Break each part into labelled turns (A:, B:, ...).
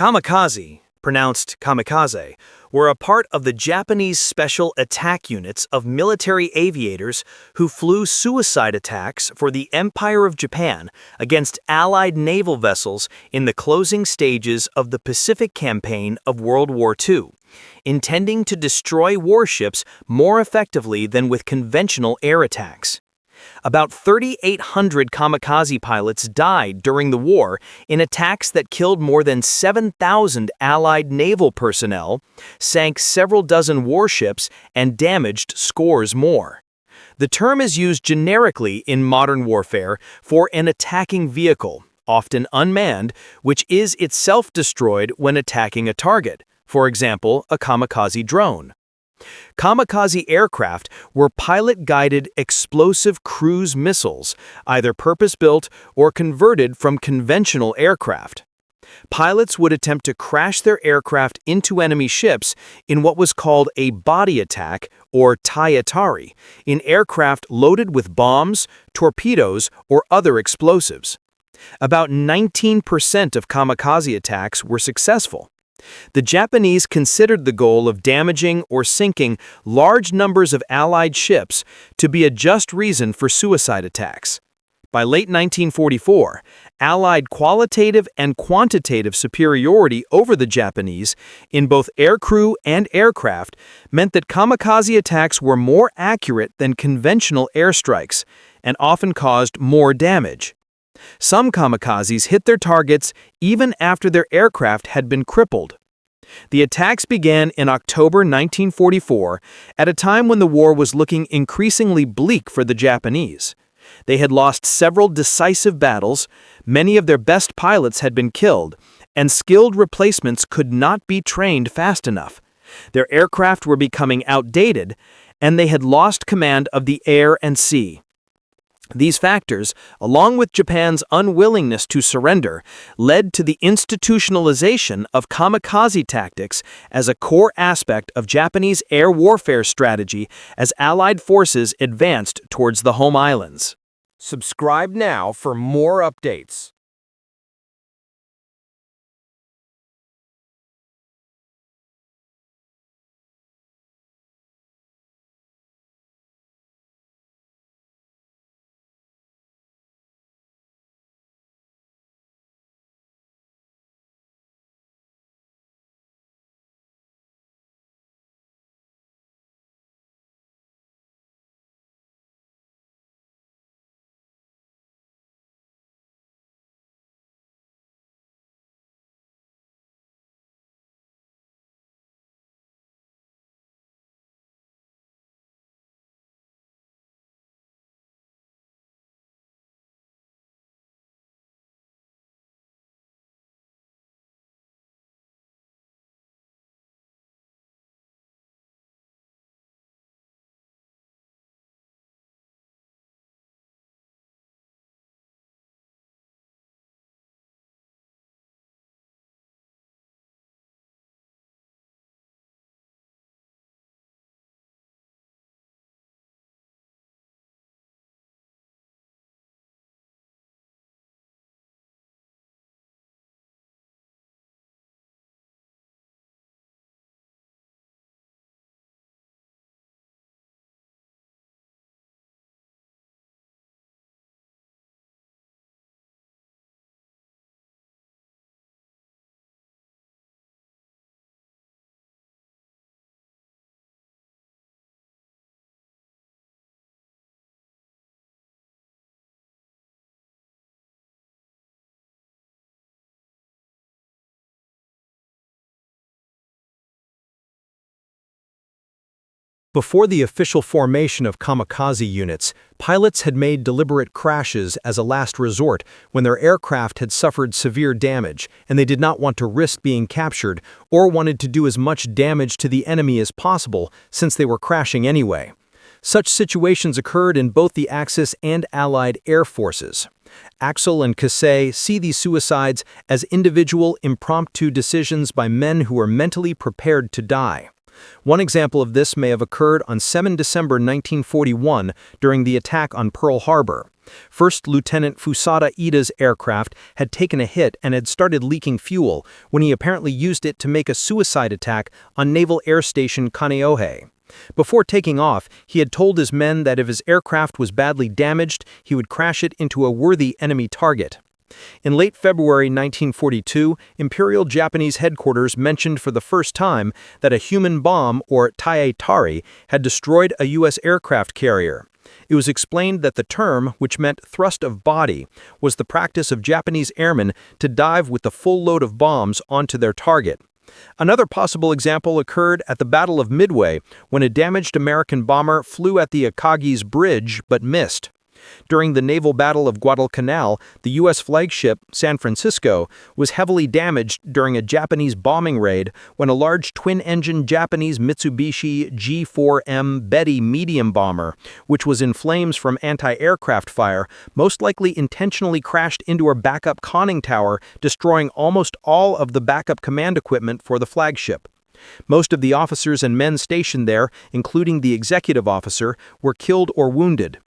A: Kamikaze, pronounced kamikaze, were a part of the Japanese special attack units of military aviators who flew suicide attacks for the Empire of Japan against Allied naval vessels in the closing stages of the Pacific Campaign of World War II, intending to destroy warships more effectively than with conventional air attacks. About 3,800 kamikaze pilots died during the war in attacks that killed more than 7,000 Allied naval personnel, sank several dozen warships, and damaged scores more. The term is used generically in modern warfare for an attacking vehicle, often unmanned, which is itself destroyed when attacking a target, for example, a kamikaze drone. Kamikaze aircraft were pilot-guided explosive cruise missiles, either purpose-built or converted from conventional aircraft. Pilots would attempt to crash their aircraft into enemy ships in what was called a body attack, or tai-atari, in aircraft loaded with bombs, torpedoes, or other explosives. About 19% of kamikaze attacks were successful. The Japanese considered the goal of damaging or sinking large numbers of Allied ships to be a just reason for suicide attacks. By late 1944, Allied qualitative and quantitative superiority over the Japanese in both aircrew and aircraft meant that kamikaze attacks were more accurate than conventional airstrikes and often caused more damage. Some kamikazes hit their targets even after their aircraft had been crippled. The attacks began in October 1944, at a time when the war was looking increasingly bleak for the Japanese. They had lost several decisive battles, many of their best pilots had been killed, and skilled replacements could not be trained fast enough. Their aircraft were becoming outdated, and they had lost command of the air and sea. These factors, along with Japan's unwillingness to surrender, led to the institutionalization of kamikaze tactics as a core aspect of Japanese air warfare strategy as Allied forces advanced towards the home islands.
B: Subscribe now for more updates.
C: Before the official formation of kamikaze units, pilots had made deliberate crashes as a last resort when their aircraft had suffered severe damage and they did not want to risk being captured or wanted to do as much damage to the enemy as possible since they were crashing anyway. Such situations occurred in both the Axis and Allied air forces. Axel and Kasei see these suicides as individual, impromptu decisions by men who are mentally prepared to die. One example of this may have occurred on 7 December 1941 during the attack on Pearl Harbor. First Lieutenant Fusada Ida's aircraft had taken a hit and had started leaking fuel when he apparently used it to make a suicide attack on Naval Air Station Kaneohe. Before taking off, he had told his men that if his aircraft was badly damaged, he would crash it into a worthy enemy target. In late February 1942, Imperial Japanese headquarters mentioned for the first time that a human bomb, or taetari, had destroyed a U.S. aircraft carrier. It was explained that the term, which meant thrust of body, was the practice of Japanese airmen to dive with the full load of bombs onto their target. Another possible example occurred at the Battle of Midway, when a damaged American bomber flew at the Akagi's bridge but missed. During the naval battle of Guadalcanal, the U.S. flagship, San Francisco, was heavily damaged during a Japanese bombing raid when a large twin-engine Japanese Mitsubishi G4M Betty medium bomber, which was in flames from anti-aircraft fire, most likely intentionally crashed into a backup conning tower, destroying almost all of the backup command equipment for the flagship. Most of the officers and men stationed there, including the executive officer, were killed or wounded.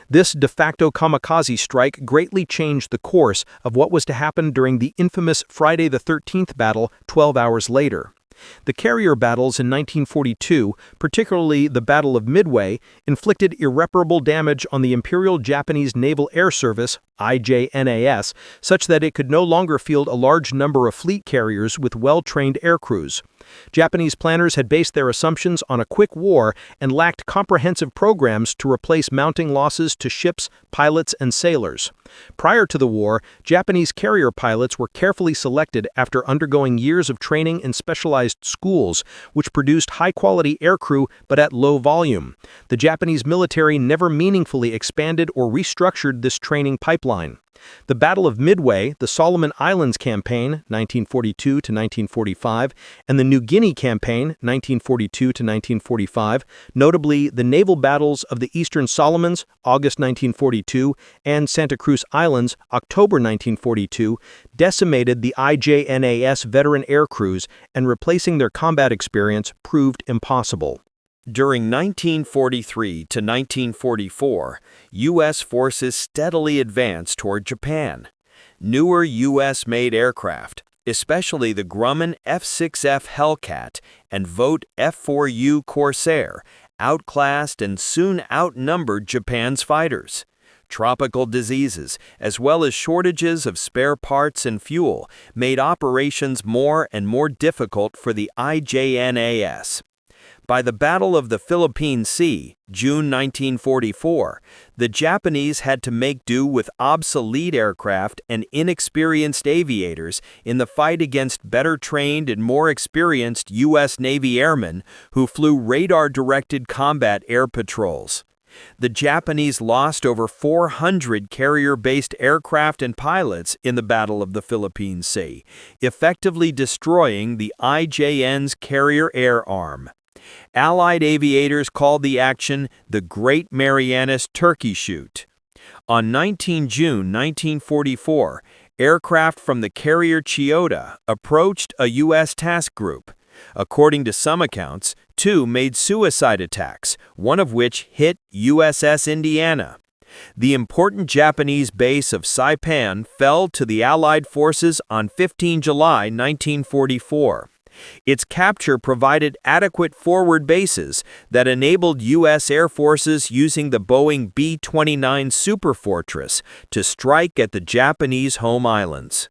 C: This de facto kamikaze strike greatly changed the course of what was to happen during the infamous Friday the 13th battle 12 hours later. The carrier battles in 1942, particularly the Battle of Midway, inflicted irreparable damage on the Imperial Japanese Naval Air Service, IJNAS, such that it could no longer field a large number of fleet carriers with well-trained aircrews. Japanese planners had based their assumptions on a quick war and lacked comprehensive programs to replace mounting losses to ships, pilots, and sailors. Prior to the war, Japanese carrier pilots were carefully selected after undergoing years of training in specialized schools, which produced high-quality aircrew but at low volume. The Japanese military never meaningfully expanded or restructured this training pipeline. The Battle of Midway, the Solomon Islands Campaign, 1942 to 1945, and the New Guinea Campaign, 1942 to 1945, notably the naval battles of the Eastern Solomons, August 1942, and Santa Cruz Islands, October 1942, decimated the IJNAS veteran aircrews, and replacing their combat experience proved impossible.
B: During 1943 to 1944, U.S. forces steadily advanced toward Japan. Newer U.S.-made aircraft, especially the Grumman F-6F Hellcat and Vogt F-4U Corsair, outclassed and soon outnumbered Japan's fighters. Tropical diseases, as well as shortages of spare parts and fuel, made operations more and more difficult for the IJNAS. By the Battle of the Philippine Sea, June 1944, the Japanese had to make do with obsolete aircraft and inexperienced aviators in the fight against better-trained and more experienced U.S. Navy airmen who flew radar-directed combat air patrols. The Japanese lost over 400 carrier-based aircraft and pilots in the Battle of the Philippine Sea, effectively destroying the IJN's carrier air arm. Allied aviators called the action the Great Marianas Turkey Shoot. On 19 June 1944, aircraft from the carrier Chiyoda approached a U.S. task group. According to some accounts, 2 made suicide attacks, one of which hit USS Indiana. The important Japanese base of Saipan fell to the Allied forces on 15 July 1944. Its capture provided adequate forward bases that enabled U.S. Air Forces using the Boeing B-29 Superfortress to strike at the Japanese home islands.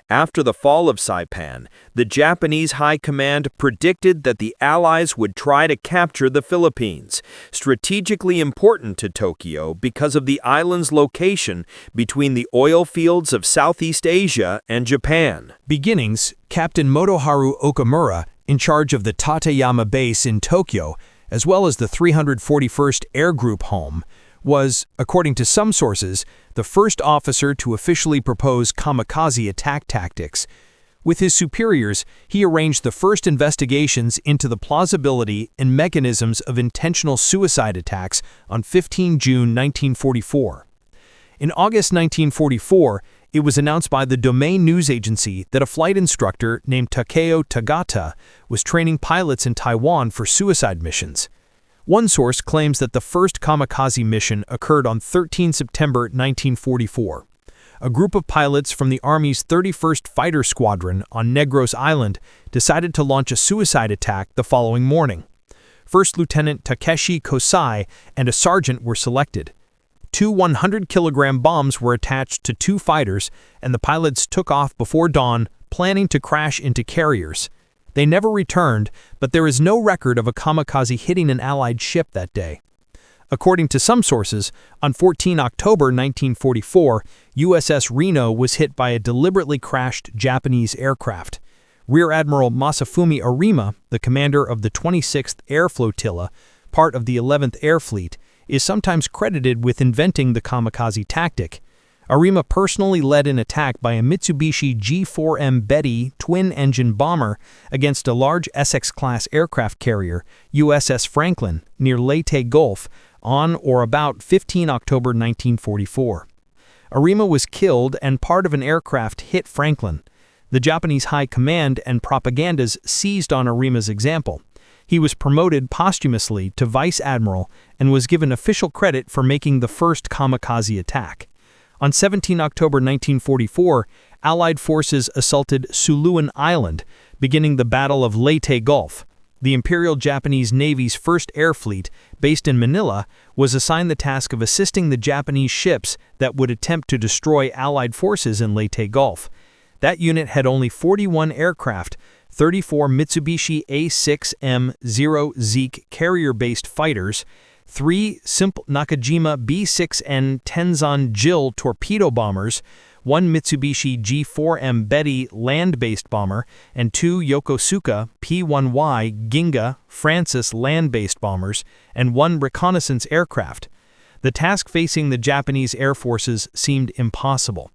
B: After the fall of Saipan, the Japanese High Command predicted that the Allies would try to capture the Philippines, strategically important to Tokyo because of the island's location between the oil fields of Southeast Asia and Japan.
C: Beginnings, Captain Motoharu Okamura, in charge of the Tateyama base in Tokyo, as well as the 341st Air Group home, was, according to some sources, the first officer to officially propose kamikaze attack tactics. With his superiors, he arranged the first investigations into the plausibility and mechanisms of intentional suicide attacks on 15 June 1944. In August 1944, It was announced by the domain news agency that a flight instructor named Takeo Tagata was training pilots in Taiwan for suicide missions. One source claims that the first kamikaze mission occurred on 13 September 1944. A group of pilots from the Army's 31st Fighter Squadron on Negros Island decided to launch a suicide attack the following morning. First Lieutenant Takeshi Kosai and a sergeant were selected. Two 100-kilogram bombs were attached to two fighters, and the pilots took off before dawn, planning to crash into carriers. They never returned, but there is no record of a kamikaze hitting an Allied ship that day. According to some sources, on 14 October 1944, USS Reno was hit by a deliberately crashed Japanese aircraft. Rear Admiral Masafumi Arima, the commander of the 26th Air Flotilla, part of the 11th Air Fleet, is sometimes credited with inventing the kamikaze tactic. Arima personally led an attack by a Mitsubishi G4M Betty twin-engine bomber against a large Essex-class aircraft carrier, USS Franklin, near Leyte Gulf, on or about 15 October 1944. Arima was killed and part of an aircraft hit Franklin. The Japanese High Command and propagandas seized on Arima's example. He was promoted posthumously to Vice Admiral and was given official credit for making the first kamikaze attack. On 17 October 1944, Allied forces assaulted Suluan Island, beginning the Battle of Leyte Gulf. The Imperial Japanese Navy's First Air Fleet, based in Manila, was assigned the task of assisting the Japanese ships that would attempt to destroy Allied forces in Leyte Gulf. That unit had only 41 aircraft, 34 Mitsubishi A6M0 Zeke carrier-based fighters, 3 simple Nakajima B6N Tenzan JIL torpedo bombers, 1 Mitsubishi G4M Betty land-based bomber, and 2 Yokosuka P-1Y Ginga Francis land-based bombers, and 1 reconnaissance aircraft. The task facing the Japanese Air Forces seemed impossible.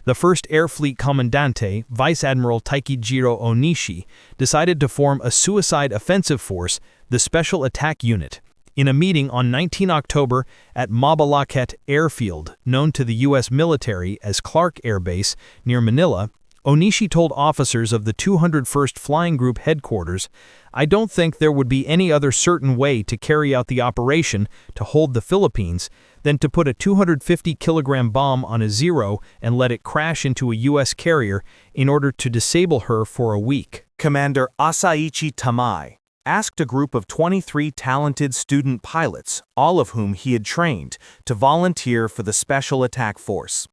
C: The first Air Fleet Commandante, Vice Admiral Taikijiro Onishi, decided to form a suicide offensive force, the Special Attack Unit. In a meeting on 19 October at Mabalacat Airfield, known to the U.S. military as Clark Air Base, near Manila, Onishi told officers of the 201st Flying Group headquarters, "I don't think there would be any other certain way to carry out the operation to hold the Philippines than to put a 250-kilogram bomb on a Zero and let it crash into a U.S. carrier in order to disable her for a week."
A: Commander Asaichi Tamai asked a group of 23 talented student pilots, all of whom he had trained, to volunteer for the Special Attack Force.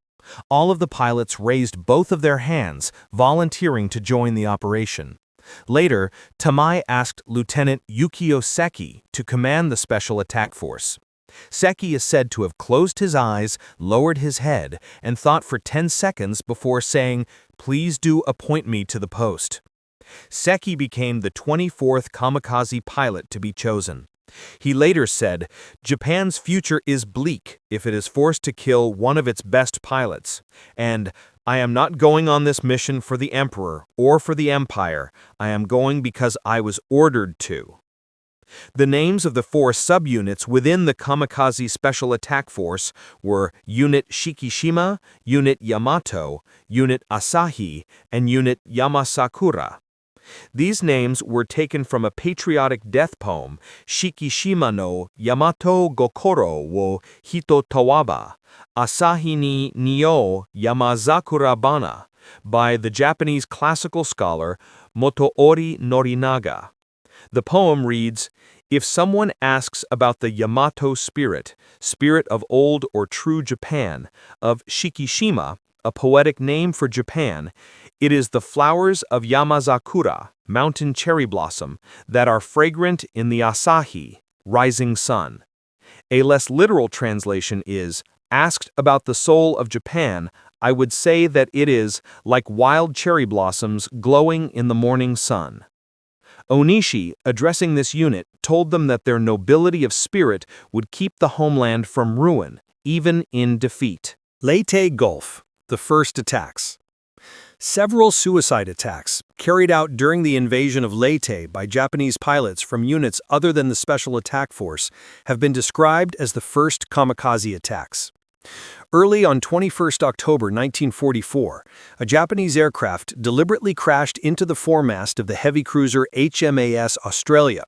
A: All of the pilots raised both of their hands, volunteering to join the operation. Later, Tamai asked Lieutenant Yukio Seki to command the Special Attack Force. Seki is said to have closed his eyes, lowered his head, and thought for 10 seconds before saying, "Please do appoint me to the post." Seki became the 24th kamikaze pilot to be chosen. He later said, "Japan's future is bleak if it is forced to kill one of its best pilots, and I am not going on this mission for the Emperor or for the Empire. I am going because I was ordered to." The names of the 4 subunits within the Kamikaze Special Attack Force were Unit Shikishima, Unit Yamato, Unit Asahi, and Unit Yamasakura. These names were taken from a patriotic death poem, Shikishima no Yamato Gokoro wo Hito Tawaba, Asahi ni Nio Yamazakura Bana, by the Japanese classical scholar Motoori Norinaga. The poem reads, "If someone asks about the Yamato spirit, spirit of old or true Japan, of Shikishima, a poetic name for Japan, it is the flowers of Yamazakura, mountain cherry blossom, that are fragrant in the Asahi, rising sun." A less literal translation is, "Asked about the soul of Japan, I would say that it is like wild cherry blossoms glowing in the morning sun." Onishi, addressing this unit, told them that their nobility of spirit would keep the homeland from ruin, even in defeat.
C: Leyte Gulf, the first attacks. Several suicide attacks, carried out during the invasion of Leyte by Japanese pilots from units other than the Special Attack Force, have been described as the first kamikaze attacks. Early on 21st October 1944, a Japanese aircraft deliberately crashed into the foremast of the heavy cruiser HMAS Australia.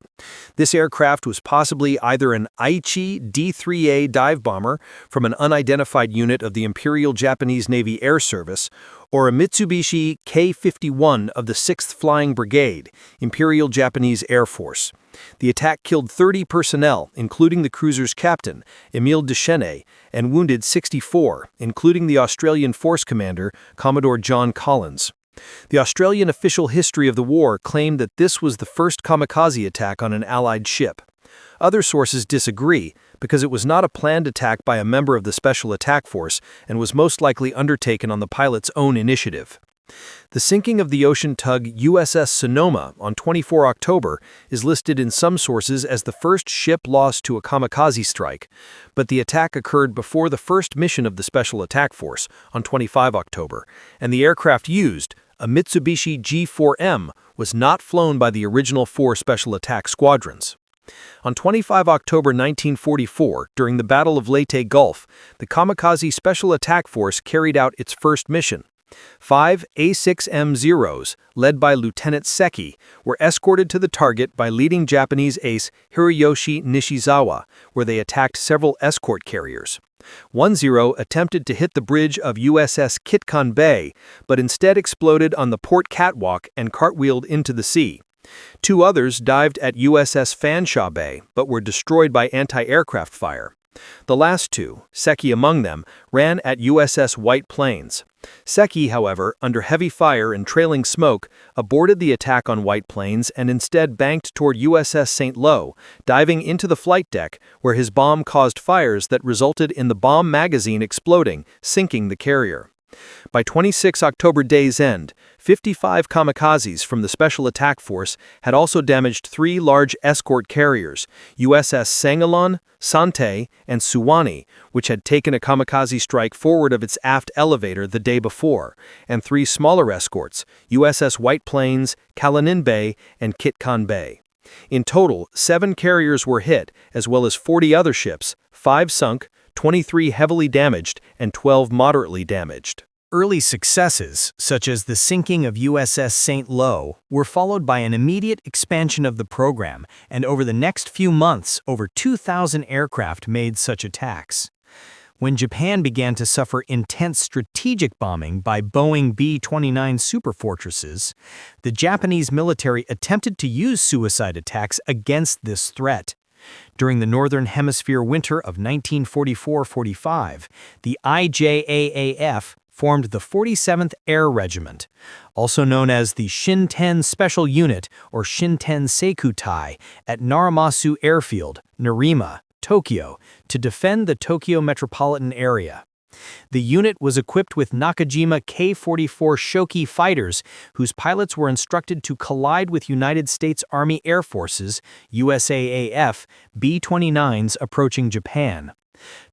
C: This aircraft was possibly either an Aichi D-3A dive bomber from an unidentified unit of the Imperial Japanese Navy Air Service, or a Mitsubishi K-51 of the 6th Flying Brigade, Imperial Japanese Air Force. The attack killed 30 personnel, including the cruiser's captain, Emile Deschenais, and wounded 64, including the Australian Force commander, Commodore John Collins. The Australian official history of the war claimed that this was the first kamikaze attack on an Allied ship. Other sources disagree, because it was not a planned attack by a member of the Special Attack Force and was most likely undertaken on the pilot's own initiative. The sinking of the ocean tug USS Sonoma on 24 October is listed in some sources as the first ship lost to a kamikaze strike, but the attack occurred before the first mission of the Special Attack Force on 25 October, and the aircraft used, a Mitsubishi G4M, was not flown by the original 4 Special Attack Squadrons. On 25 October 1944, during the Battle of Leyte Gulf, the Kamikaze Special Attack Force carried out its first mission. 5 A6M-0s, led by Lieutenant Seki, were escorted to the target by leading Japanese ace Hiroyoshi Nishizawa, where they attacked several escort carriers. 1-0 attempted to hit the bridge of USS Kitkan Bay, but instead exploded on the port catwalk and cartwheeled into the sea. 2 others dived at USS Fanshawe Bay, but were destroyed by anti-aircraft fire. The last 2, Seki among them, ran at USS White Plains. Seki, however, under heavy fire and trailing smoke, aborted the attack on White Plains and instead banked toward USS St. Lo, diving into the flight deck, where his bomb caused fires that resulted in the bomb magazine exploding, sinking the carrier. By 26 October day's end, 55 kamikazes from the Special Attack Force had also damaged 3 large escort carriers, USS Sangalon, Sante, and Suwannee, which had taken a kamikaze strike forward of its aft elevator the day before, and 3 smaller escorts, USS White Plains, Kalanin Bay, and Kitkan Bay. In total, 7 carriers were hit, as well as 40 other ships, 5 sunk, 23 heavily damaged, and 12 moderately damaged.
A: Early successes, such as the sinking of USS St. Lo, were followed by an immediate expansion of the program, and over the next few months, over 2,000 aircraft made such attacks. When Japan began to suffer intense strategic bombing by Boeing B-29 superfortresses, the Japanese military attempted to use suicide attacks against this threat. During the Northern Hemisphere winter of 1944-45, the IJAAF formed the 47th Air Regiment, also known as the Shinten Special Unit or Shinten Seikutai, at Naramasu Airfield, Narima, Tokyo, to defend the Tokyo metropolitan area. The unit was equipped with Nakajima K-44 Shoki fighters, whose pilots were instructed to collide with United States Army Air Forces, USAAF, B-29s approaching Japan.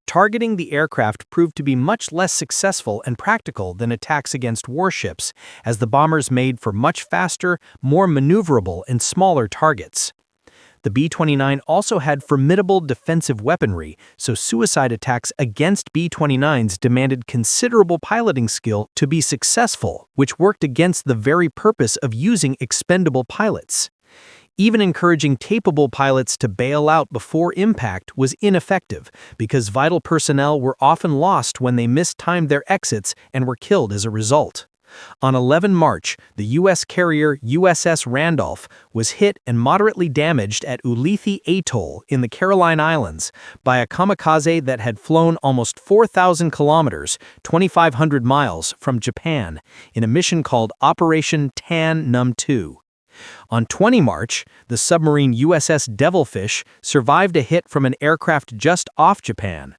A: Targeting the aircraft proved to be much less successful and practical than attacks against warships, as the bombers made for much faster, more maneuverable, and smaller targets. The B-29 also had formidable defensive weaponry, so suicide attacks against B-29s demanded considerable piloting skill to be successful, which worked against the very purpose of using expendable pilots. Even encouraging capable pilots to bail out before impact was ineffective, because vital personnel were often lost when they mistimed their exits and were killed as a result. On 11 March, the U.S. carrier USS Randolph was hit and moderately damaged at Ulithi Atoll in the Caroline Islands by a kamikaze that had flown almost 4,000 kilometers, 2,500 miles, from Japan in a mission called Operation Tan Num 2. On 20 March, the submarine USS Devilfish survived a hit from an aircraft just off Japan.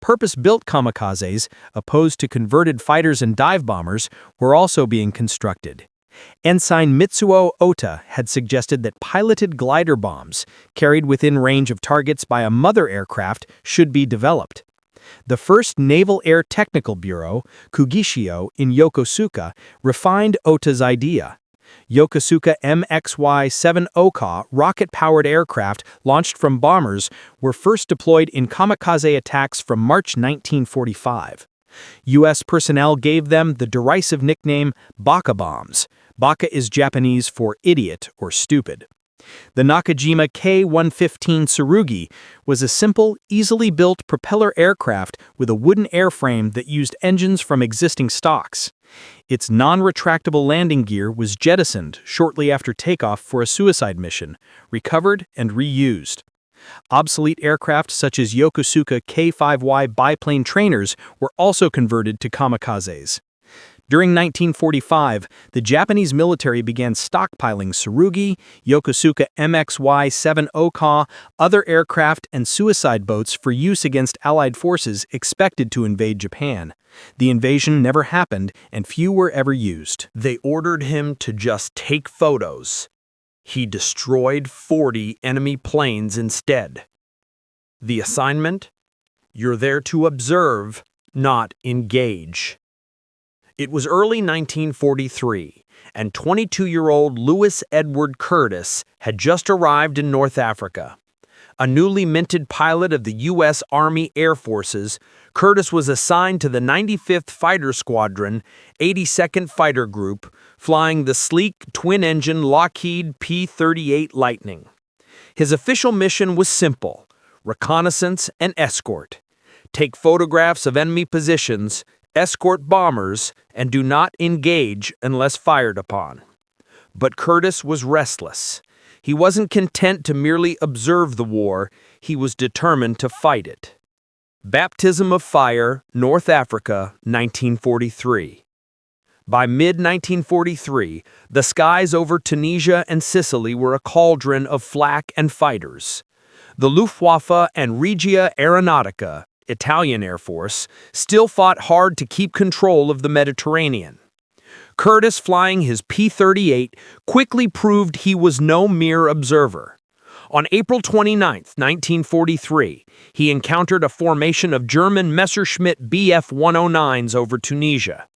A: Purpose-built kamikazes, opposed to converted fighters and dive bombers, were also being constructed. Ensign Mitsuo Ota had suggested that piloted glider bombs, carried within range of targets by a mother aircraft, should be developed. The first Naval Air Technical Bureau, Kugishio, in Yokosuka, refined Ota's idea.
C: Yokosuka MXY-7 Oka rocket-powered aircraft launched from bombers were first deployed in kamikaze attacks from March 1945. U.S. personnel gave them the derisive nickname Baka bombs. Baka is Japanese for idiot or stupid. The Nakajima K-115 Tsurugi was a simple, easily built propeller aircraft with a wooden airframe that used engines from existing stocks. Its non-retractable landing gear was jettisoned shortly after takeoff for a suicide mission, recovered and reused. Obsolete aircraft such as Yokosuka K-5Y biplane trainers were also converted to kamikazes. During 1945, the Japanese military began stockpiling Tsurugi, Yokosuka MXY-7 Oka, other aircraft, and suicide boats for use against Allied forces expected to invade Japan. The invasion never happened, and few were ever used.
A: They ordered him to just take photos. He destroyed 40 enemy planes instead. The assignment? You're there to observe, not engage. It was early 1943, and 22-year-old Edward Curdes had just arrived in North Africa. A newly minted pilot of the U.S. Army Air Forces, Curdes was assigned to the 95th Fighter Squadron, 82nd Fighter Group, flying the sleek, twin-engine Lockheed P-38 Lightning. His official mission was simple: reconnaissance and escort. Take photographs of enemy positions, escort bombers, and do not engage unless fired upon. But Curdes was restless. He wasn't content to merely observe the war, he was determined to fight it. Baptism of Fire, North Africa, 1943. By mid-1943, the skies over Tunisia and Sicily were a cauldron of flak and fighters. The Luftwaffe and Regia Aeronautica, Italian Air Force, still fought hard to keep control of the Mediterranean. Curdes, flying his P-38, quickly proved he was no mere observer. On April 29, 1943, he encountered a formation of German Messerschmitt Bf-109s over Tunisia.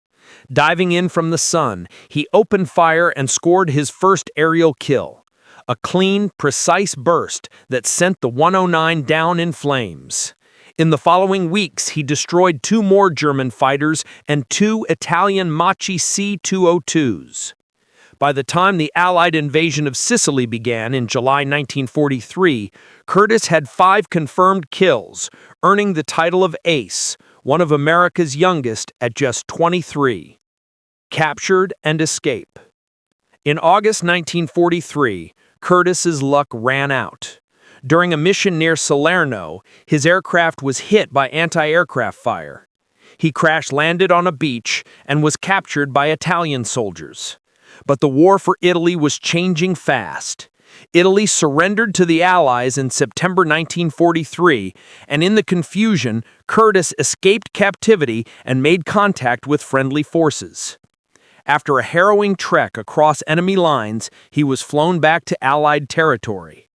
A: Diving in from the sun, he opened fire and scored his first aerial kill. A clean, precise burst that sent the 109 down in flames. In the following weeks, he destroyed 2 more German fighters and 2 Italian Machi C-202s. By the time the Allied invasion of Sicily began in July 1943, Curdes had 5 confirmed kills, earning the title of Ace, one of America's youngest at just 23. Captured and escape. In August 1943, Curdes's luck ran out. During a mission near Salerno, his aircraft was hit by anti-aircraft fire. He crash-landed on a beach and was captured by Italian soldiers. But the war for Italy was changing fast. Italy surrendered to the Allies in September 1943, and in the confusion, Curdes escaped captivity and made contact with friendly forces. After a harrowing trek across enemy lines, he was flown back to Allied territory.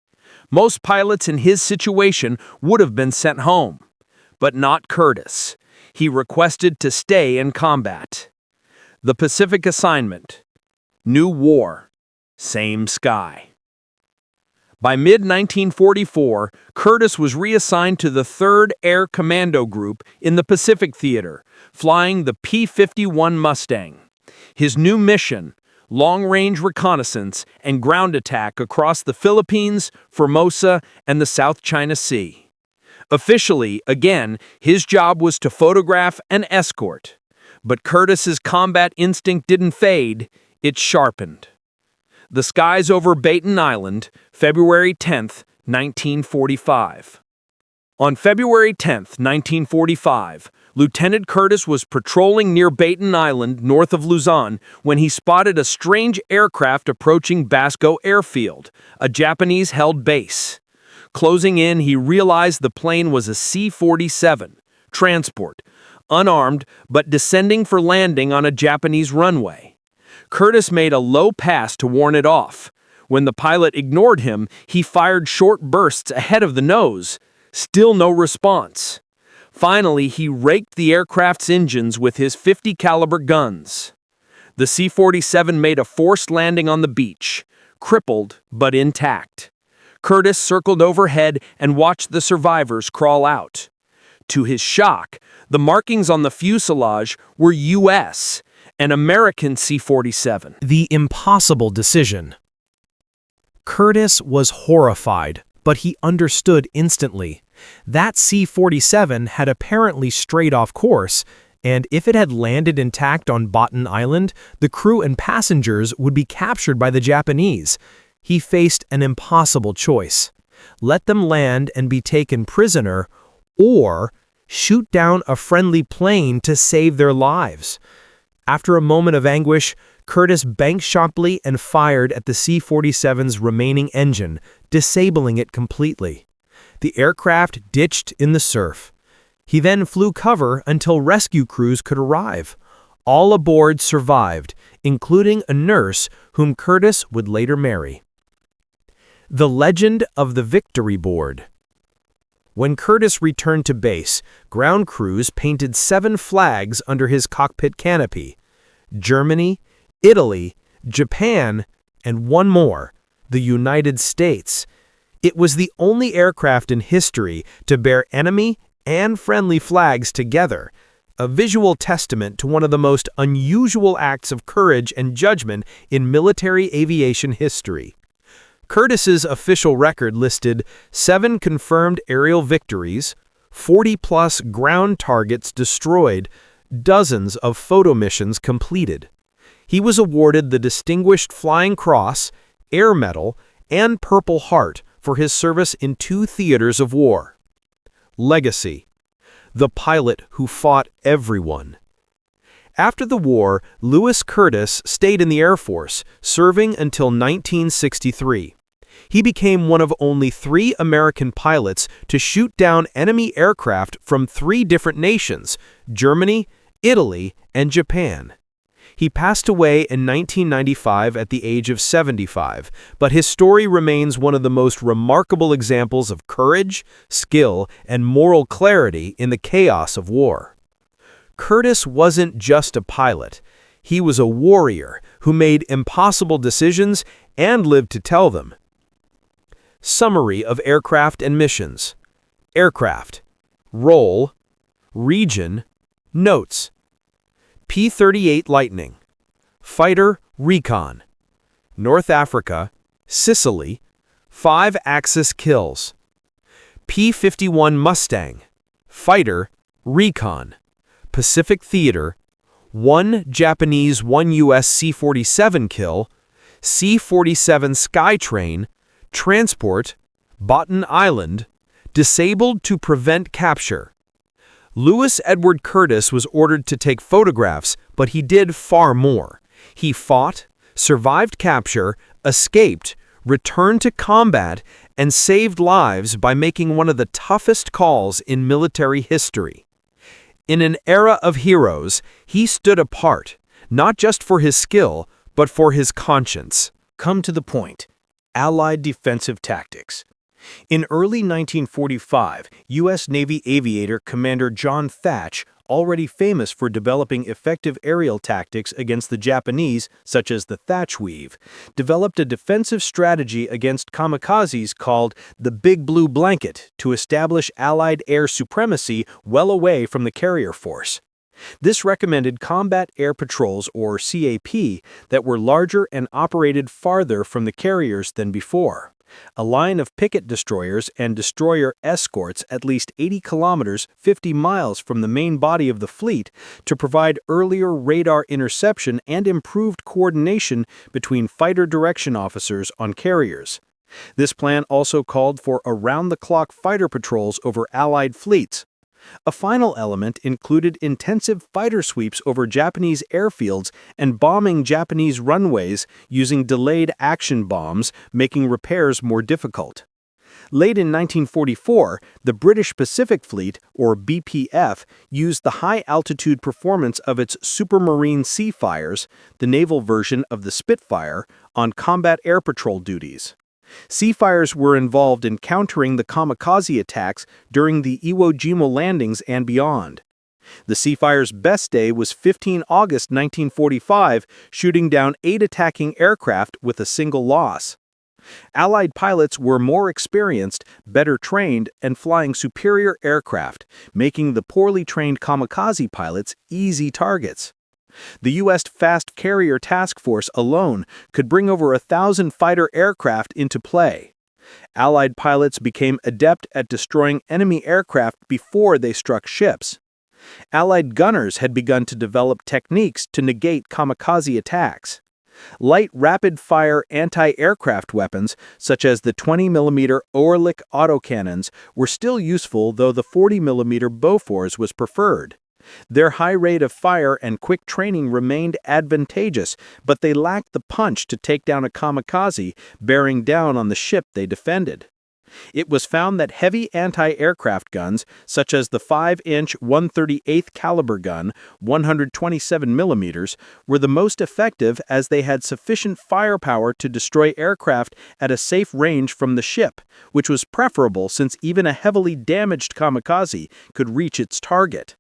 A: Most pilots in his situation would have been sent home, but not Curdes. He requested to stay in combat. The Pacific Assignment. New war. Same sky. By mid-1944, Curdes was reassigned to the 3rd Air Commando Group in the Pacific Theater, flying the P-51 Mustang. His new mission: long-range reconnaissance and ground attack across the Philippines, Formosa, and the South China Sea. Officially, again, his job was to photograph and escort. But Curdes's combat instinct didn't fade, it sharpened. The skies over Batan Island, February 10, 1945. On February 10, 1945, Lieutenant Curdes was patrolling near Batan Island, north of Luzon, when he spotted a strange aircraft approaching Basco Airfield, a Japanese-held base. Closing in, he realized the plane was a C-47, transport, unarmed but descending for landing on a Japanese runway. Curdes made a low pass to warn it off. When the pilot ignored him, he fired short bursts ahead of the nose. Still no response. Finally, he raked the aircraft's engines with his .50 caliber guns.
D: The C-47 made a forced landing on the beach, crippled but intact. Curdes circled overhead and watched the survivors crawl out. To his shock, the markings on the fuselage were U.S., an American C-47.
C: The impossible decision. Curdes was horrified, but he understood instantly. That C-47 had apparently strayed off course, and if it had landed intact on Batan Island, the crew and passengers would be captured by the Japanese. He faced an impossible choice. Let them land and be taken prisoner, or shoot down a friendly plane to save their lives. After a moment of anguish, Curdes banked sharply and fired at the C-47's remaining engine, disabling it completely. The aircraft ditched in the surf. He then flew cover until rescue crews could arrive. All aboard survived, including a nurse whom Curdes would later marry. The Legend of the Victory Board. When Curdes returned to base, ground crews painted 7 flags under his cockpit canopy: Germany, Italy, Japan, and one more, the United States. It was the only aircraft in history to bear enemy and friendly flags together, a visual testament to one of the most unusual acts of courage and judgment in military aviation history. Curdes's official record listed 7 confirmed aerial victories, 40-plus ground targets destroyed, dozens of photo missions completed. He was awarded the Distinguished Flying Cross, Air Medal, and Purple Heart for his service in 2 theaters of war. Legacy: the pilot who fought everyone. After the war, Louis Curdes stayed in the Air Force, serving until 1963. He became one of only 3 American pilots to shoot down enemy aircraft from 3 different nations: Germany, Italy, and Japan. He passed away in 1995 at the age of 75, but his story remains one of the most remarkable examples of courage, skill, and moral clarity in the chaos of war. Curdes wasn't just a pilot. He was a warrior who made impossible decisions and lived to tell them. Summary of aircraft and missions. Aircraft. Role. Region. Notes. P-38 Lightning. Fighter, Recon. North Africa, Sicily, 5-axis kills. P-51 Mustang. Fighter, Recon. Pacific Theater, 1 Japanese 1 U.S. C-47 kill. C-47 Skytrain, Transport, Batan Island, disabled to prevent capture. Louis Edward Curdes was ordered to take photographs, but he did far more. He fought, survived capture, escaped, returned to combat, and saved lives by making one of the toughest calls in military history. In an era of heroes, he stood apart, not just for his skill, but for his conscience.
A: Come to the point. Allied defensive tactics. In early 1945, U.S. Navy aviator Commander John Thatch, already famous for developing effective aerial tactics against the Japanese, such as the Thatch Weave, developed a defensive strategy against kamikazes called the Big Blue Blanket to establish Allied air supremacy well away from the carrier force. This recommended combat air patrols, or CAP, that were larger and operated farther from the carriers than before. A line of picket destroyers and destroyer escorts at least 80 kilometers, 50 miles from the main body of the fleet to provide earlier radar interception and improved coordination between fighter direction officers on carriers. This plan also called for around-the-clock fighter patrols over Allied fleets. A final element included intensive fighter sweeps over Japanese airfields and bombing Japanese runways using delayed action bombs, making repairs more difficult. Late in 1944, the British Pacific Fleet, or BPF, used the high-altitude performance of its Supermarine Seafires, the naval version of the Spitfire, on combat air patrol duties. Seafires were involved in countering the kamikaze attacks during the Iwo Jima landings and beyond. The Seafire's best day was 15 August 1945, shooting down 8 attacking aircraft with a single loss. Allied pilots were more experienced, better trained, and flying superior aircraft, making the poorly trained kamikaze pilots easy targets. The U.S. Fast Carrier Task Force alone could bring over 1,000 fighter aircraft into play. Allied pilots became adept at destroying enemy aircraft before they struck ships. Allied gunners had begun to develop techniques to negate kamikaze attacks. Light rapid-fire anti-aircraft weapons, such as the 20mm Oerlikon autocannons, were still useful, though the 40mm Bofors was preferred. Their high rate of fire and quick training remained advantageous, but they lacked the punch to take down a kamikaze bearing down on the ship they defended. It was found that heavy anti-aircraft guns, such as the 5-inch 138th caliber gun, 127mm, were the most effective as they had sufficient firepower to destroy aircraft at a safe range from the ship, which was preferable since even a heavily damaged kamikaze could reach its target.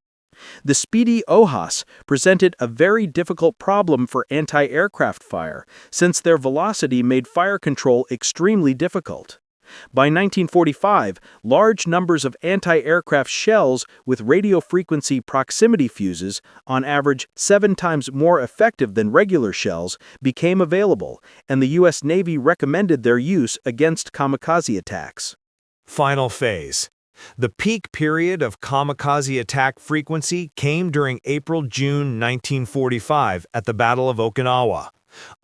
A: The speedy OHAS presented a very difficult problem for anti-aircraft fire, since their velocity made fire control extremely difficult. By 1945, large numbers of anti-aircraft shells with radio frequency proximity fuses, on average 7 times more effective than regular shells, became available, and the U.S. Navy recommended their use against kamikaze attacks.
C: Final phase. The peak period of kamikaze attack frequency came during April-June 1945 at the Battle of Okinawa.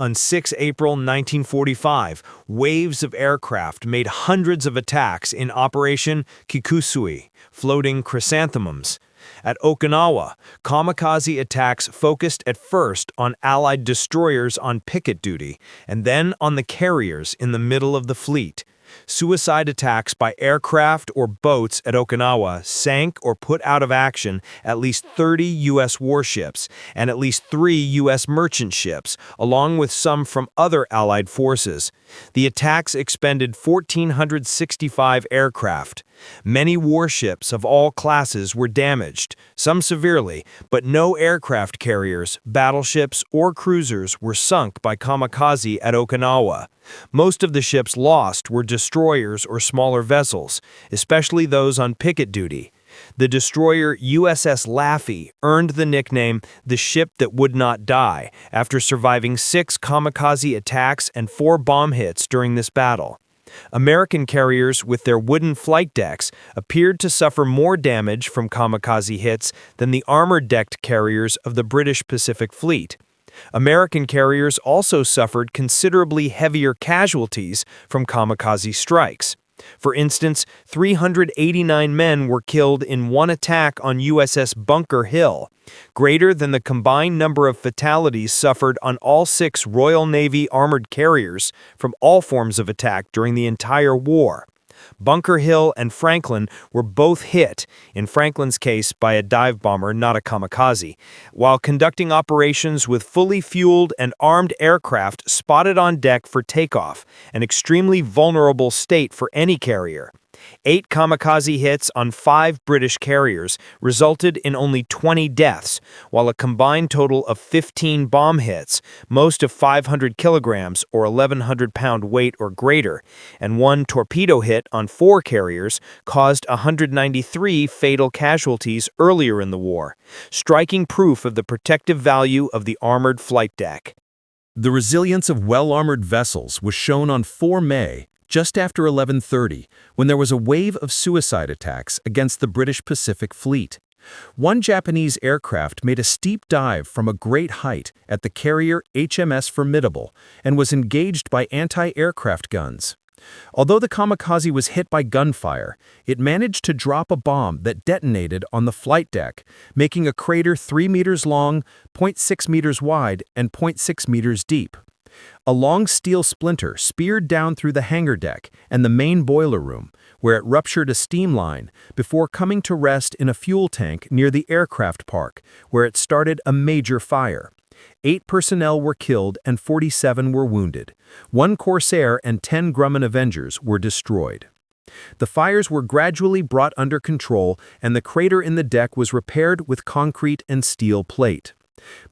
C: On 6 April 1945, waves of aircraft made hundreds of attacks in Operation Kikusui, floating chrysanthemums. At Okinawa, kamikaze attacks focused at first on Allied destroyers on picket duty, and then on the carriers in the middle of the fleet. Suicide attacks by aircraft or boats at Okinawa sank or put out of action at least 30 U.S. warships and at least 3 U.S. merchant ships, along with some from other Allied forces. The attacks expended 1,465 aircraft. Many warships of all classes were damaged, some severely, but no aircraft carriers, battleships, or cruisers were sunk by kamikaze at Okinawa. Most of the ships lost were destroyers or smaller vessels, especially those on picket duty. The destroyer USS Laffey earned the nickname the ship that would not die after surviving 6 kamikaze attacks and 4 bomb hits during this battle. American carriers with their wooden flight decks appeared to suffer more damage from kamikaze hits than the armored-decked carriers of the British Pacific Fleet. American carriers also suffered considerably heavier casualties from kamikaze strikes. For instance, 389 men were killed in one attack on USS Bunker Hill, greater than the combined number of fatalities suffered on all 6 Royal Navy armored carriers from all forms of attack during the entire war. Bunker Hill and Franklin were both hit, in Franklin's case by a dive bomber, not a kamikaze, while conducting operations with fully fueled and armed aircraft spotted on deck for takeoff, an extremely vulnerable state for any carrier. 8 kamikaze hits on 5 British carriers resulted in only 20 deaths, while a combined total of 15 bomb hits, most of 500 kilograms or 1,100-pound weight or greater, and 1 torpedo hit on 4 carriers caused 193 fatal casualties earlier in the war, striking proof of the protective value of the armored flight deck.
E: The resilience of well-armored vessels was shown on 4 May, just after 11:30, when there was a wave of suicide attacks against the British Pacific Fleet. One Japanese aircraft made a steep dive from a great height at the carrier HMS Formidable and was engaged by anti-aircraft guns. Although the kamikaze was hit by gunfire, it managed to drop a bomb that detonated on the flight deck, making a crater 3 meters long, 0.6 meters wide, and 0.6 meters deep. A long steel splinter speared down through the hangar deck and the main boiler room, where it ruptured a steam line before coming to rest in a fuel tank near the aircraft park, where it started a major fire. 8 personnel were killed and 47 were wounded. 1 Corsair and 10 Grumman Avengers were destroyed. The fires were gradually brought under control, and the crater in the deck was repaired with concrete and steel plate.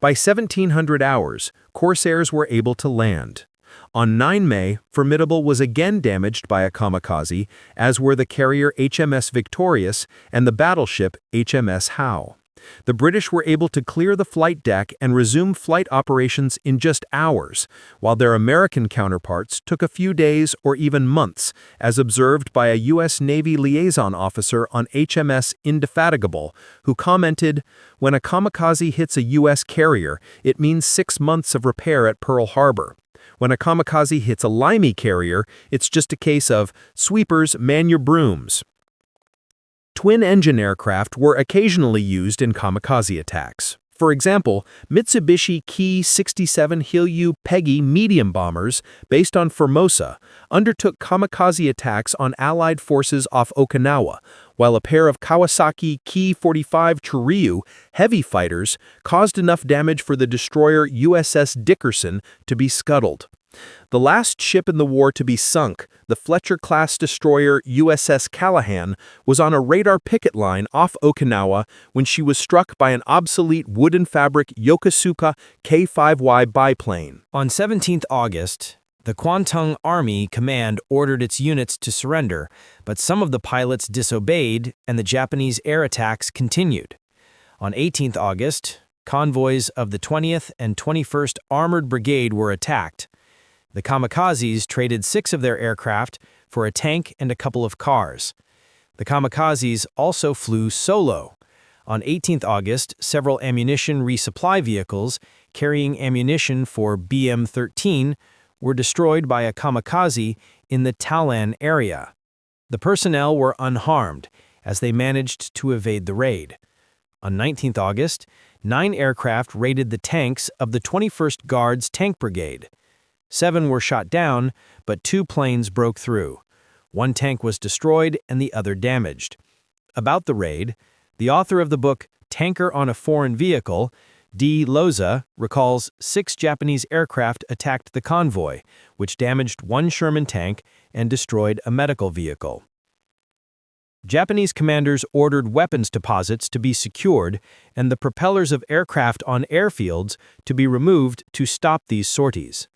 E: By 1700 hours, corsairs were able to land. On 9 May, Formidable was again damaged by a kamikaze, as were the carrier HMS Victorious and the battleship HMS Howe. The British were able to clear the flight deck and resume flight operations in just hours, while their American counterparts took a few days or even months, as observed by a U.S. Navy liaison officer on HMS Indefatigable, who commented, "When a kamikaze hits a U.S. carrier, it means 6 months of repair at Pearl Harbor. When a kamikaze hits a Limey carrier, it's just a case of, sweepers, man your brooms." Twin-engine aircraft were occasionally used in kamikaze attacks. For example, Mitsubishi Ki-67 Hilyu Peggy medium bombers, based on Formosa, undertook kamikaze attacks on Allied forces off Okinawa, while a pair of Kawasaki Ki-45 Churyu heavy fighters caused enough damage for the destroyer USS Dickerson to be scuttled. The last ship in the war to be sunk, the Fletcher-class destroyer USS Callahan, was on a radar picket line off Okinawa when she was struck by an obsolete wooden fabric Yokosuka K-5Y biplane.
F: On 17 August, the Kwantung Army Command ordered its units to surrender, but some of the pilots disobeyed and the Japanese air attacks continued. On 18 August, convoys of the 20th and 21st Armored Brigade were attacked. The kamikazes traded 6 of their aircraft for a tank and a couple of cars. The kamikazes also flew solo. On 18 August, several ammunition resupply vehicles carrying ammunition for BM-13 were destroyed by a kamikaze in the Talan area. The personnel were unharmed, as they managed to evade the raid. On 19 August, 9 aircraft raided the tanks of the 21st Guards Tank Brigade. 7 were shot down, but 2 planes broke through. 1 tank was destroyed and the other damaged. About the raid, the author of the book Tanker on a Foreign Vehicle, D. Loza, recalls 6 Japanese aircraft attacked the convoy, which damaged 1 Sherman tank and destroyed a medical vehicle. Japanese commanders ordered weapons deposits to be secured and the propellers of aircraft on airfields to be removed to stop these sorties.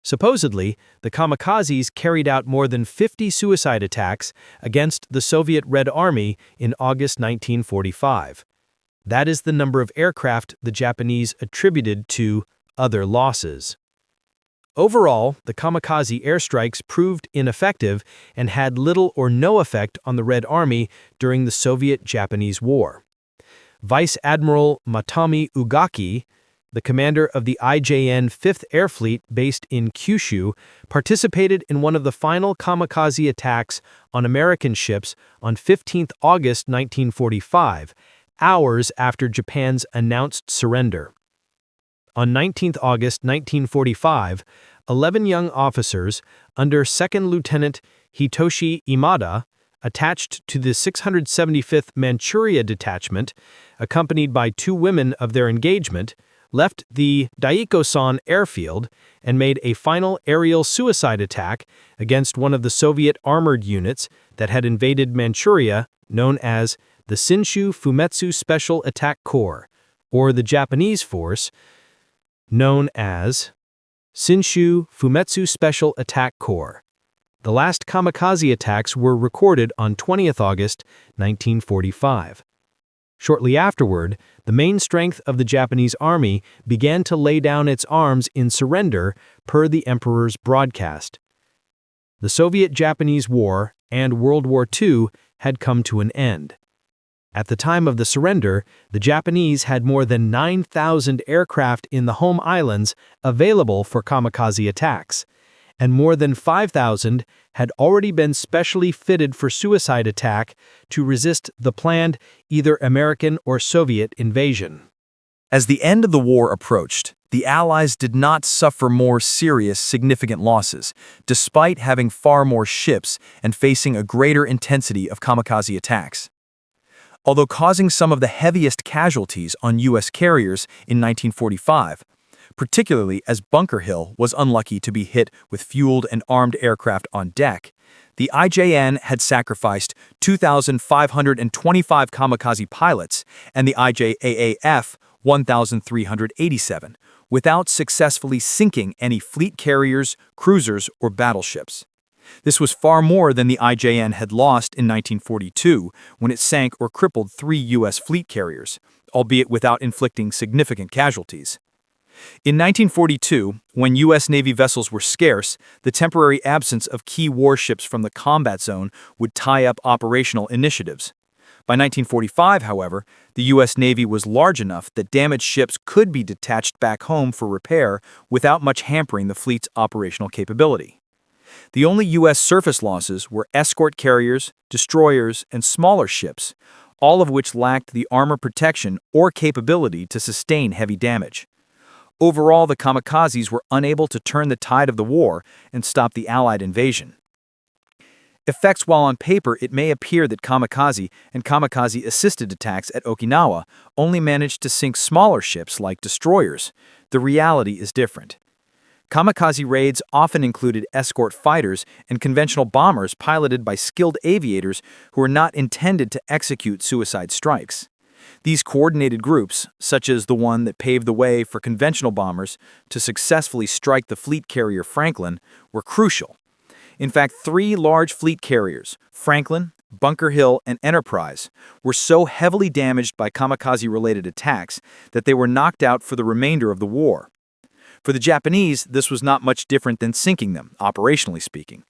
F: Supposedly, the kamikazes carried out more than 50 suicide attacks against the Soviet Red Army in August 1945. That is the number of aircraft the Japanese attributed to other losses. Overall, the kamikaze airstrikes proved ineffective and had little or no effect on the Red Army during the Soviet-Japanese War. Vice Admiral Matami Ugaki, the commander of the IJN 5th Air Fleet based in Kyushu, participated in one of the final kamikaze attacks on American ships on 15 August 1945, hours after Japan's announced surrender. On 19 August 1945, 11 young officers under 2nd Lieutenant Hitoshi Imada, attached to the 675th Manchuria Detachment, accompanied by 2 women of their engagement, left the Daikosan airfield and made a final aerial suicide attack against one of the Soviet armored units that had invaded Manchuria, known as the Shinshu Fumetsu Special Attack Corps, or the Japanese force, known as Shinshu Fumetsu Special Attack Corps. The last kamikaze attacks were recorded on 20th August 1945. Shortly afterward, the main strength of the Japanese army began to lay down its arms in surrender per the Emperor's broadcast. The Soviet-Japanese War and World War II had come to an end. At the time of the surrender, the Japanese had more than 9,000 aircraft in the home islands available for kamikaze attacks, and more than 5,000 had already been specially fitted for suicide attack to resist the planned either American or Soviet invasion.
A: As the end of the war approached, the Allies did not suffer more serious, significant losses, despite having far more ships and facing a greater intensity of kamikaze attacks. Although causing some of the heaviest casualties on U.S. carriers in 1945, particularly as Bunker Hill was unlucky to be hit with fueled and armed aircraft on deck. The IJN had sacrificed 2,525 kamikaze pilots and the IJAAF 1,387, without successfully sinking any fleet carriers, cruisers, or battleships. This was far more than the IJN had lost in 1942 when it sank or crippled 3 U.S. fleet carriers, albeit without inflicting significant casualties. In 1942, when U.S. Navy vessels were scarce, the temporary absence of key warships from the combat zone would tie up operational initiatives. By 1945, however, the U.S. Navy was large enough that damaged ships could be detached back home for repair without much hampering the fleet's operational capability. The only U.S. surface losses were escort carriers, destroyers, and smaller ships, all of which lacked the armor protection or capability to sustain heavy damage. Overall, the kamikazes were unable to turn the tide of the war and stop the Allied invasion. Effects: while on paper it may appear that kamikaze and kamikaze-assisted attacks at Okinawa only managed to sink smaller ships like destroyers, the reality is different. Kamikaze raids often included escort fighters and conventional bombers piloted by skilled aviators who were not intended to execute suicide strikes. These coordinated groups, such as the one that paved the way for conventional bombers to successfully strike the fleet carrier Franklin, were crucial. In fact, 3 large fleet carriers, Franklin, Bunker Hill, and Enterprise, were so heavily damaged by kamikaze-related attacks that they were knocked out for the remainder of the war. For the Japanese, this was not much different than sinking them, operationally speaking.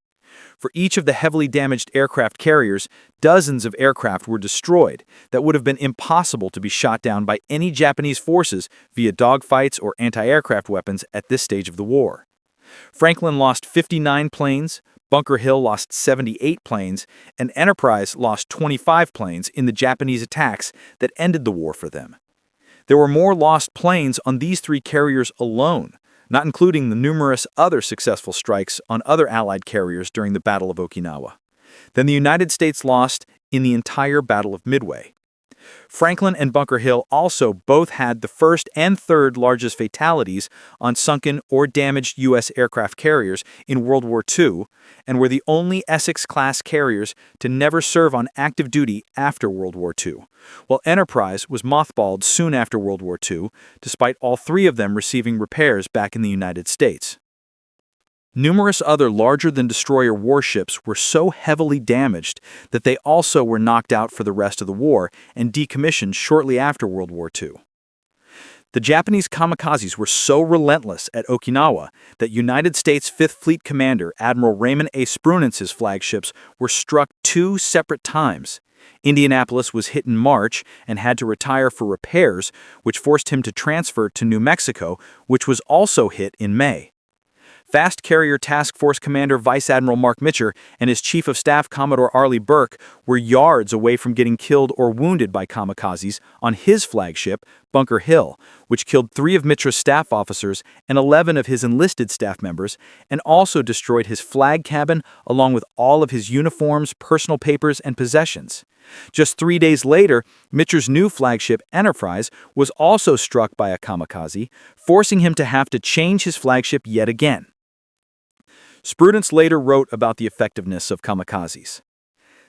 A: For each of the heavily damaged aircraft carriers, dozens of aircraft were destroyed that would have been impossible to be shot down by any Japanese forces via dogfights or anti-aircraft weapons at this stage of the war. Franklin lost 59 planes, Bunker Hill lost 78 planes, and Enterprise lost 25 planes in the Japanese attacks that ended the war for them. There were more lost planes on these 3 carriers alone, not including the numerous other successful strikes on other Allied carriers during the Battle of Okinawa, than the United States lost in the entire Battle of Midway. Franklin and Bunker Hill also both had the first and third largest fatalities on sunken or damaged U.S. aircraft carriers in World War II and were the only Essex-class carriers to never serve on active duty after World War II, while Enterprise was mothballed soon after World War II, despite all 3 of them receiving repairs back in the United States. Numerous other larger-than-destroyer warships were so heavily damaged that they also were knocked out for the rest of the war and decommissioned shortly after World War II. The Japanese kamikazes were so relentless at Okinawa that United States Fifth Fleet Commander Admiral Raymond A. Spruance's flagships were struck 2 separate times. Indianapolis was hit in March and had to retire for repairs, which forced him to transfer to New Mexico, which was also hit in May. Fast Carrier Task Force Commander Vice Admiral Mark Mitcher and his Chief of Staff Commodore Arleigh Burke were yards away from getting killed or wounded by kamikazes on his flagship, Bunker Hill, which killed 3 of Mitcher's staff officers and 11 of his enlisted staff members, and also destroyed his flag cabin along with all of his uniforms, personal papers, and possessions. Just 3 days later, Mitcher's new flagship, Enterprise, was also struck by a kamikaze, forcing him to have to change his flagship yet again. Spruance later wrote about the effectiveness of kamikazes.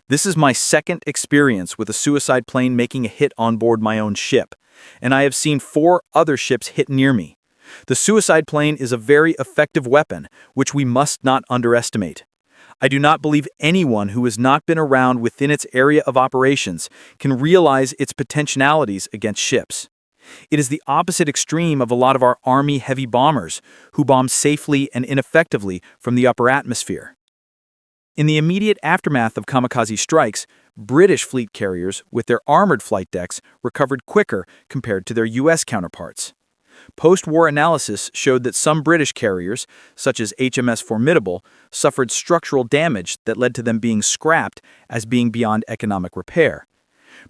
A: "This is my second experience with a suicide plane making a hit on board my own ship, and I have seen 4 other ships hit near me. The suicide plane is a very effective weapon, which we must not underestimate. I do not believe anyone who has not been around within its area of operations can realize its potentialities against ships. It is the opposite extreme of a lot of our Army heavy bombers, who bomb safely and ineffectively from the upper atmosphere." In the immediate aftermath of kamikaze strikes, British fleet carriers with their armored flight decks recovered quicker compared to their U.S. counterparts. Post-war analysis showed that some British carriers, such as HMS Formidable, suffered structural damage that led to them being scrapped as being beyond economic repair.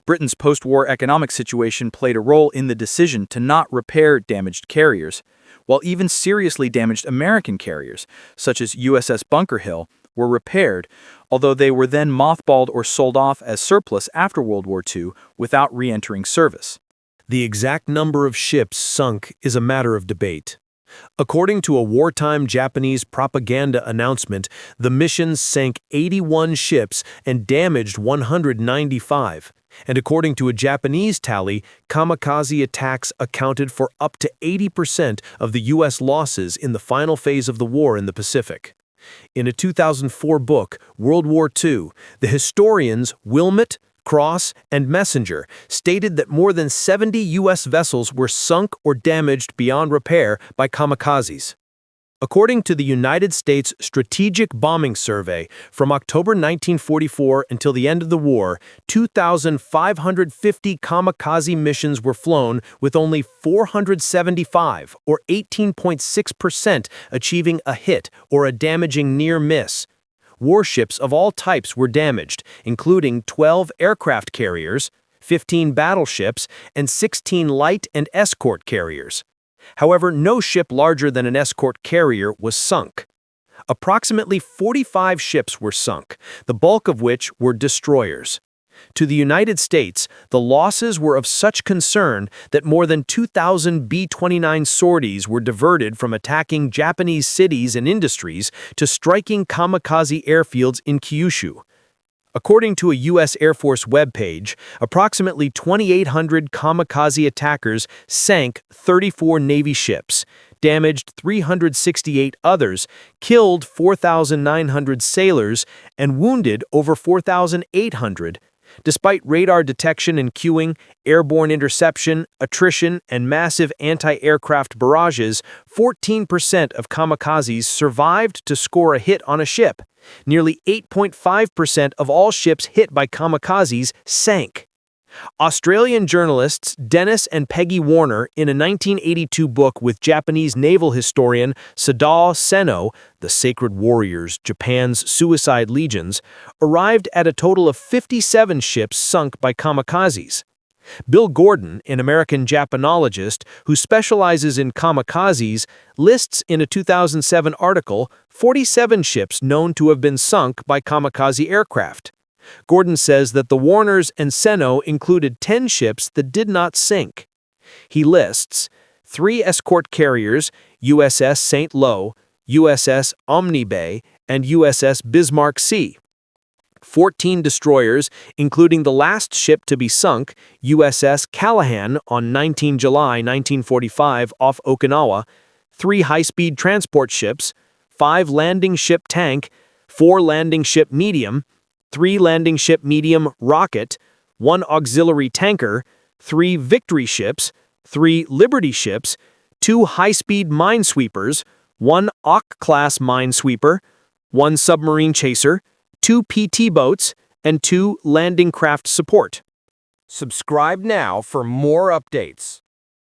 A: Britain's post-war economic situation played a role in the decision to not repair damaged carriers, while even seriously damaged American carriers, such as USS Bunker Hill, were repaired, although they were then mothballed or sold off as surplus after World War II without re-entering service.
C: The exact number of ships sunk is a matter of debate. According to a wartime Japanese propaganda announcement, the missions sank 81 ships and damaged 195. And according to a Japanese tally, kamikaze attacks accounted for up to 80% of the U.S. losses in the final phase of the war in the Pacific. In a 2004 book, World War II, the historians Wilmot, Cross, and Messenger stated that more than 70 U.S. vessels were sunk or damaged beyond repair by kamikazes. According to the United States Strategic Bombing Survey, from October 1944 until the end of the war, 2,550 kamikaze missions were flown, with only 475, or 18.6%, achieving a hit or a damaging near miss. Warships of all types were damaged, including 12 aircraft carriers, 15 battleships, and 16 light and escort carriers. However, no ship larger than an escort carrier was sunk. Approximately 45 ships were sunk, the bulk of which were destroyers. To the United States, the losses were of such concern that more than 2,000 B-29 sorties were diverted from attacking Japanese cities and industries to striking kamikaze airfields in Kyushu. According to a U.S. Air Force webpage, approximately 2,800 kamikaze attackers sank 34 Navy ships, damaged 368 others, killed 4,900 sailors, and wounded over 4,800. Despite radar detection and cueing, airborne interception, attrition, and massive anti-aircraft barrages, 14% of kamikazes survived to score a hit on a ship. Nearly 8.5% of all ships hit by kamikazes sank. Australian journalists Dennis and Peggy Warner, in a 1982 book with Japanese naval historian Sadao Seno, The Sacred Warriors, Japan's Suicide Legions, arrived at a total of 57 ships sunk by kamikazes. Bill Gordon, an American Japanologist who specializes in kamikazes, lists in a 2007 article 47 ships known to have been sunk by kamikaze aircraft. Gordon says that the Warners and Seno included 10 ships that did not sink. He lists 3 escort carriers, USS St. Lo, USS Omni Bay, and USS Bismarck Sea. 14 destroyers, including the last ship to be sunk, USS Callahan, on 19 July 1945 off Okinawa, 3 high-speed transport ships, 5 landing ship tank, 4 landing ship medium, 3 landing ship medium rocket, 1 auxiliary tanker, 3 Victory ships, 3 Liberty ships, 2 high-speed minesweepers, 1 Auk-class minesweeper, 1 submarine chaser, 2 PT boats, and 2 landing craft support. Subscribe now for more updates.